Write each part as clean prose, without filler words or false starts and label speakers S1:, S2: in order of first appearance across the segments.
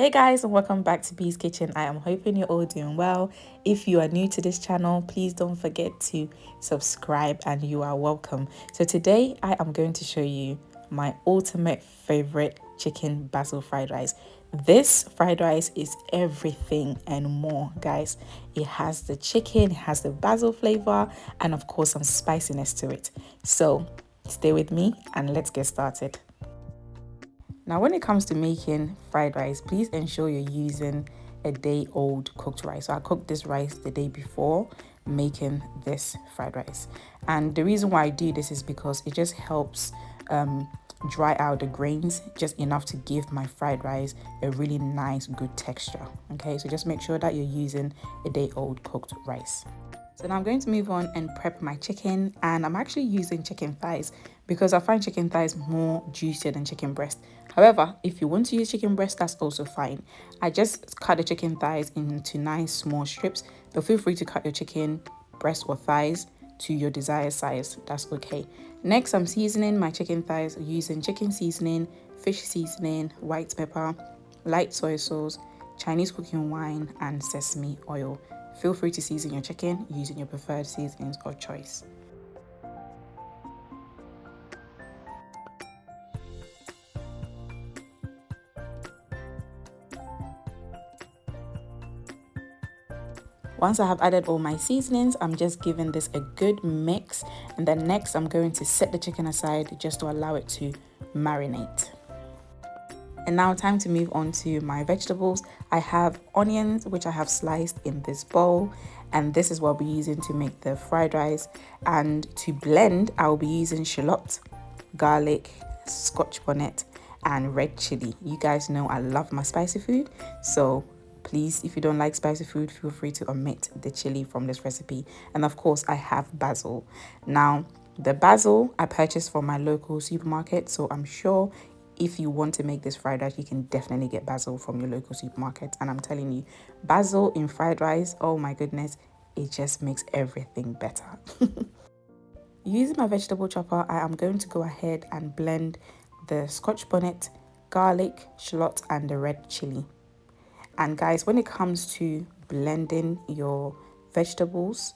S1: Hey guys, and welcome back to Bee's Kitchen. I am hoping you're all doing well. If you are new to this channel, please don't forget to subscribe and you are welcome. So today I am going to show you my ultimate favorite chicken basil fried rice. This fried rice is everything and more, guys. It has the chicken, it has the basil flavor, and of course some spiciness to it. So stay with me and let's get started. Now, when it comes to making fried rice, please ensure you're using a day-old cooked rice. So I cooked this rice the day before making this fried rice. And the reason why I do this is because it just helps dry out the grains just enough to give my fried rice a really nice, good texture. Okay, so just make sure that you're using a day-old cooked rice. So now I'm going to move on and prep my chicken, and I'm actually using chicken thighs because I find chicken thighs more juicier than chicken breast. However, if you want to use chicken breast, that's also fine. I just cut the chicken thighs into nice small strips, but feel free to cut your chicken breast or thighs to your desired size. That's okay. Next, I'm seasoning my chicken thighs using chicken seasoning, fish seasoning, white pepper, light soy sauce, Chinese cooking wine, and sesame oil. Feel free to season your chicken using your preferred seasonings of choice. Once I have added all my seasonings, I'm just giving this a good mix, and then next I'm going to set the chicken aside just to allow it to marinate. And now time to move on to my vegetables. I have onions, which I have sliced in this bowl, and this is what I'll be using to make the fried rice. And to blend, I'll be using shallot, garlic, scotch bonnet, and red chili. You guys know I love my spicy food, so please, if you don't like spicy food, feel free to omit the chili from this recipe. And of course, I have basil. Now, the basil I purchased from my local supermarket, so I'm sure if you want to make this fried rice, you can definitely get basil from your local supermarket. And I'm telling you, basil in fried rice, oh my goodness, it just makes everything better. Using my vegetable chopper, I am going to go ahead and blend the scotch bonnet, garlic, shallot, and the red chili. And guys, when it comes to blending your vegetables,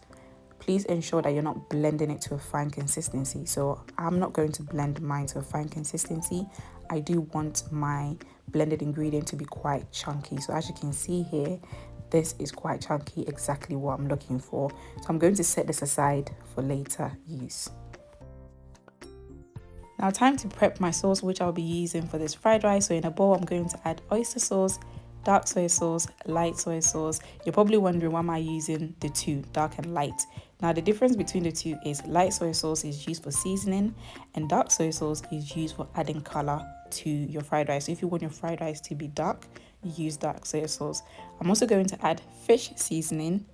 S1: please ensure that you're not blending it to a fine consistency. So I'm not going to blend mine to a fine consistency. I do want my blended ingredient to be quite chunky. So as you can see here, this is quite chunky, exactly what I'm looking for. So I'm going to set this aside for later use. Now time to prep my sauce, which I'll be using for this fried rice. So in a bowl, I'm going to add oyster sauce, dark soy sauce, light soy sauce. You're probably wondering why am I using the two, dark and light. Now the difference between the two is light soy sauce is used for seasoning and dark soy sauce is used for adding color to your fried rice. So if you want your fried rice to be dark, use dark soy sauce. I'm also going to add fish seasoning,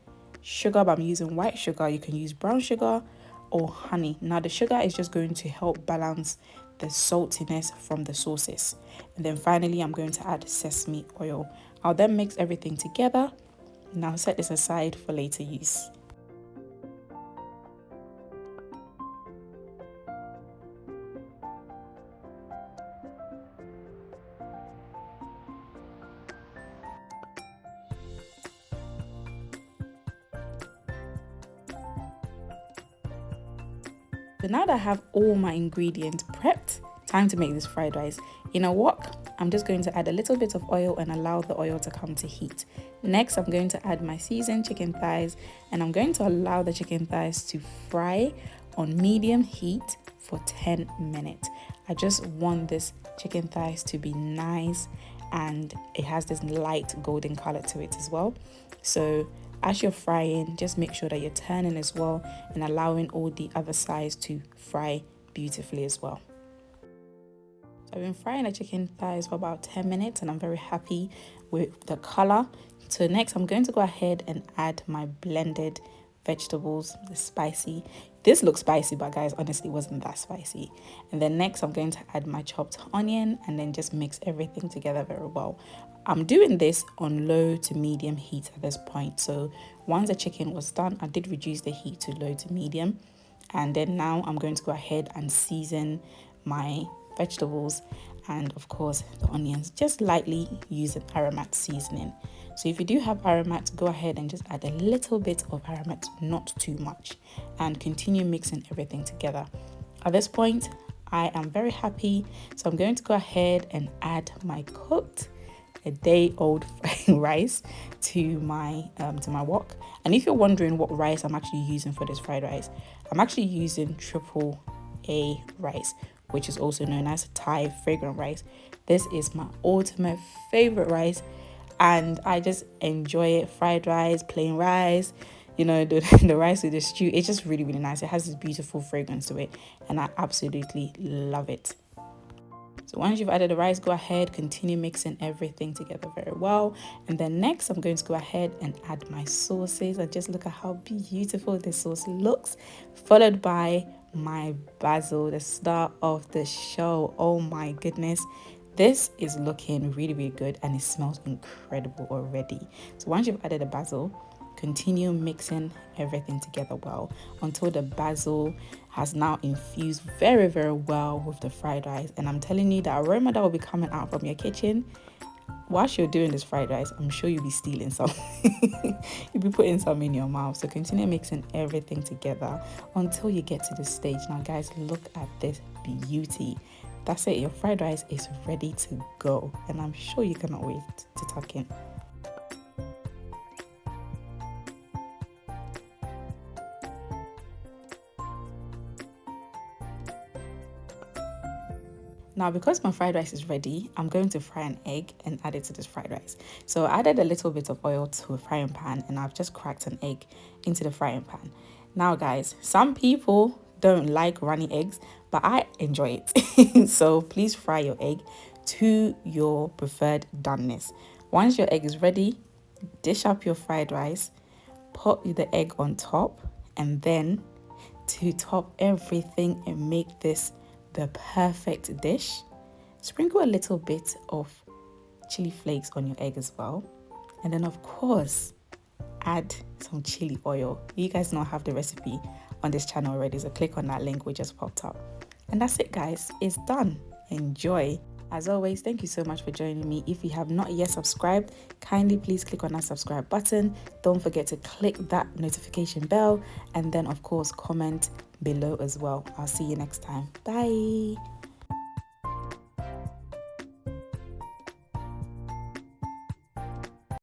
S1: sugar, but I'm using white sugar. You can use brown sugar or honey. Now the sugar is just going to help balance the saltiness from the sauces. And then finally, I'm going to add sesame oil. I'll then mix everything together. Now set this aside for later use. So now that I have all my ingredients prepped, time to make this fried rice. In a wok, I'm just going to add a little bit of oil and allow the oil to come to heat. Next, I'm going to add my seasoned chicken thighs, and I'm going to allow the chicken thighs to fry on medium heat for 10 minutes. I just want this chicken thighs to be nice and it has this light golden color to it as well. So as you're frying, just make sure that you're turning as well and allowing all the other sides to fry beautifully as well. So I've been frying the chicken thighs for about 10 minutes and I'm very happy with the color. So next I'm going to go ahead and add my blended vegetables, the spicy. This looks spicy, but guys, honestly it wasn't that spicy. And then next I'm going to add my chopped onion and then just mix everything together very well. I'm doing this on low to medium heat at this point. So once the chicken was done, I did reduce the heat to low to medium. And then now I'm going to go ahead and season my vegetables and of course the onions. Just lightly use an aromat seasoning. So if you do have aromat, go ahead and just add a little bit of aromat, not too much, and continue mixing everything together. At this point, I am very happy, so I'm going to go ahead and add my cooked a day-old rice to my wok. And if you're wondering what rice I'm actually using for this fried rice, I'm actually using triple A rice, which is also known as Thai fragrant rice. This is my ultimate favorite rice, and I just enjoy it. Fried rice, plain rice, you know, the rice with the stew. It's just really, really nice. It has this beautiful fragrance to it, and I absolutely love it. So once you've added the rice, go ahead, continue mixing everything together very well. And then next, I'm going to go ahead and add my sauces. And just look at how beautiful this sauce looks, followed by my basil, the star of the show. Oh my goodness. This is looking really, really good, and it smells incredible already. So once you've added the basil, continue mixing everything together well until the basil has now infused very, very well with the fried rice. And I'm telling you, the aroma that will be coming out from your kitchen whilst you're doing this fried rice, I'm sure you'll be stealing some. You'll be putting some in your mouth. So continue mixing everything together until you get to this stage. Now guys, look at this beauty. That's it, your fried rice is ready to go, and I'm sure you cannot wait to tuck in. Now, because my fried rice is ready, I'm going to fry an egg and add it to this fried rice. So I added a little bit of oil to a frying pan, and I've just cracked an egg into the frying pan. Now guys, some people don't like runny eggs, but I enjoy it. So please fry your egg to your preferred doneness. Once your egg is ready, dish up your fried rice, put the egg on top, and then to top everything and make this the perfect dish, sprinkle a little bit of chili flakes on your egg as well. And then of course, add some chili oil. You guys know I have the recipe on this channel already, so click on that link which just popped up. And that's it guys, it's done. Enjoy. As always, thank you so much for joining me. If you have not yet subscribed, kindly please click on that subscribe button. Don't forget to click that notification bell, and then of course comment below as well. I'll see you next time. Bye.